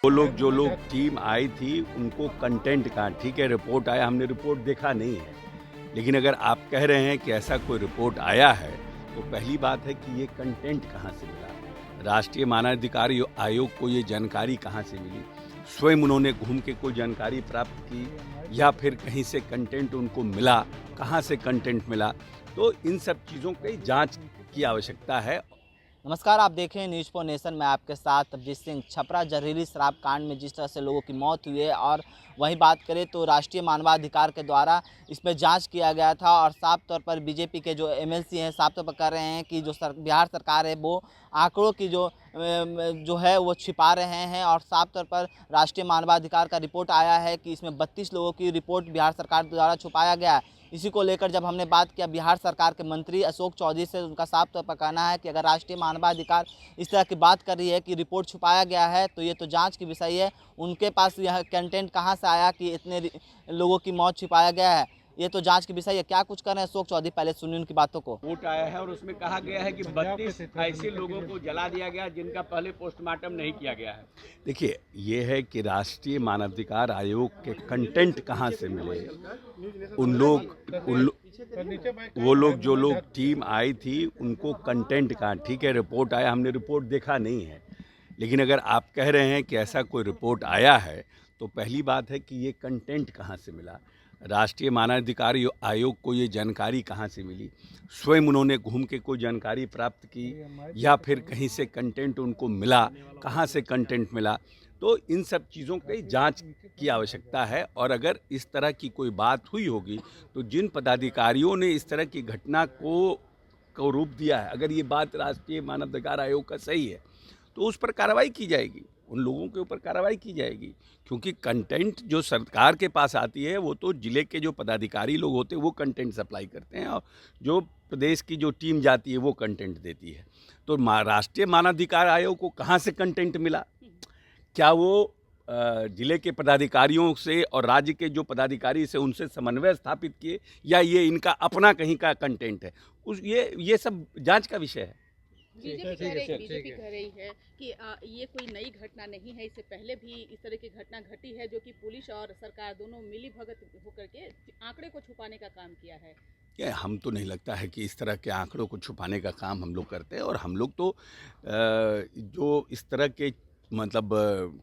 वो लोग जो लोग टीम आई थी उनको कंटेंट का ठीक है रिपोर्ट आया, हमने रिपोर्ट देखा नहीं है। लेकिन अगर आप कह रहे हैं कि ऐसा कोई रिपोर्ट आया है तो पहली बात है कि ये कंटेंट कहाँ से मिला, राष्ट्रीय मानवाधिकार आयोग को ये जानकारी कहाँ से मिली, स्वयं उन्होंने घूम के कोई जानकारी प्राप्त की या फिर कहीं से कंटेंट उनको मिला, कहाँ से कंटेंट मिला, तो इन सब चीज़ों की जांच की आवश्यकता है। नमस्कार, आप देख रहे हैं न्यूज़ फॉर नेशन। मैं आपके साथ तबजीत सिंह। छपरा जहरीली शराब कांड में जिस तरह से लोगों की मौत हुई है और वहीं बात करें तो राष्ट्रीय मानवाधिकार के द्वारा इस पर जांच किया गया था और साफ तौर पर बीजेपी के जो एमएलसी हैं साफ तौर पर कह रहे हैं कि जो बिहार सरकार है वो आंकड़ों की जो है वो छिपा रहे हैं और साफ तौर पर राष्ट्रीय मानवाधिकार का रिपोर्ट आया है कि इसमें 32 लोगों की रिपोर्ट बिहार सरकार द्वारा छुपाया गया है। इसी को लेकर जब हमने बात किया बिहार सरकार के मंत्री अशोक चौधरी से, उनका साफ तौर पर कहना है कि अगर राष्ट्रीय मानवाधिकार इस तरह की बात कर रही है कि रिपोर्ट छुपाया गया है तो ये तो जांच की विषय है। उनके पास यह कंटेंट कहां से आया कि इतने लोगों की मौत छिपाया गया है, ये तो जांच की विषय है। क्या कुछ कर रहे हैं अशोक चौधरी, पहले सुनिए उनकी बातों को। रिपोर्ट आया है और उसमें कहा गया है कि 32 ऐसे लोगों को जला दिया गया जिनका पहले पोस्टमार्टम नहीं किया गया है। देखिए, ये है कि राष्ट्रीय मानवाधिकार आयोग के कंटेंट कहाँ से मिले, वो लोग जो लोग टीम आई थी उनको कंटेंट का ठीक है रिपोर्ट आया, हमने रिपोर्ट देखा नहीं है। लेकिन अगर आप कह रहे हैं कि ऐसा कोई रिपोर्ट आया है तो पहली बात है कि ये कंटेंट कहाँ से मिला, राष्ट्रीय मानवाधिकार आयोग को ये जानकारी कहाँ से मिली, स्वयं उन्होंने घूम के कोई जानकारी प्राप्त की या फिर कहीं से कंटेंट उनको मिला, कहाँ से कंटेंट मिला, तो इन सब चीज़ों की जांच की आवश्यकता है। और अगर इस तरह की कोई बात हुई होगी तो जिन पदाधिकारियों ने इस तरह की घटना को रूप दिया है, अगर ये बात राष्ट्रीय मानवाधिकार आयोग का सही है तो उस पर कार्रवाई की जाएगी, उन लोगों के ऊपर कार्रवाई की जाएगी। क्योंकि कंटेंट जो सरकार के पास आती है वो तो जिले के जो पदाधिकारी लोग होते हैं वो कंटेंट सप्लाई करते हैं और जो प्रदेश की जो टीम जाती है वो कंटेंट देती है। तो राष्ट्रीय मानवाधिकार आयोग को कहाँ से कंटेंट मिला, क्या वो जिले के पदाधिकारियों से और राज्य के जो पदाधिकारी से उनसे समन्वय स्थापित किए या ये इनका अपना कहीं का कंटेंट है, ये सब जांच का विषय है। बीजेपी कह रही है कि ये कोई नई घटना नहीं है, इससे पहले भी इस तरह की घटना घटी है जो कि पुलिस और सरकार दोनों मिली भगत होकर के आंकड़े को छुपाने का काम किया है। ये हम तो नहीं लगता है कि इस तरह के आंकड़ों को छुपाने का काम हम लोग करते हैं। और हम लोग तो जो इस तरह के मतलब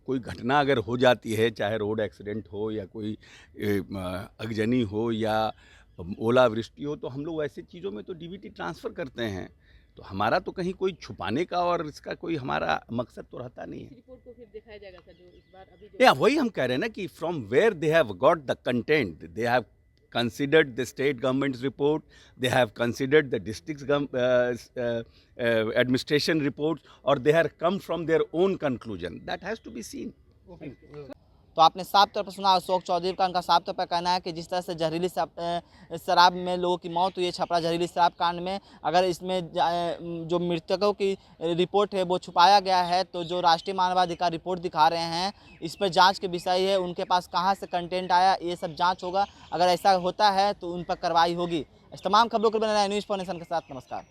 कोई घटना अगर हो जाती है, चाहे रोड एक्सीडेंट हो या कोई अगजनी हो या ओलावृष्टि हो, तो हम लोग ऐसी चीज़ों में तो डीबीटी ट्रांसफ़र करते हैं। तो हमारा तो कहीं कोई छुपाने का और इसका कोई हमारा मकसद तो रहता नहीं है। रिपोर्ट को फिर दिखाया जाएगा सर जो इस बार अभी या वही हम कह रहे हैं ना कि from where they have got the content, they have considered the state government's report, they have considered the district's administration reports, or they have come from their own conclusion. That has to be seen. तो आपने साफ तौर पर सुना अशोक चौधरी का, उनका साफ तौर पर कहना है कि जिस तरह से जहरीली शराब में लोगों की मौत हुई है छपरा जहरीली शराब कांड में, अगर इसमें जो मृतकों की रिपोर्ट है वो छुपाया गया है तो जो राष्ट्रीय मानवाधिकार रिपोर्ट दिखा रहे हैं इस पर जांच के विषय है। उनके पास कहां से कंटेंट आया ये सब जांच होगा, अगर ऐसा होता है तो उन पर कार्रवाई होगी। इस तमाम खबरों को बना रहा है न्यूज़ फॉर नेशन के साथ। नमस्कार।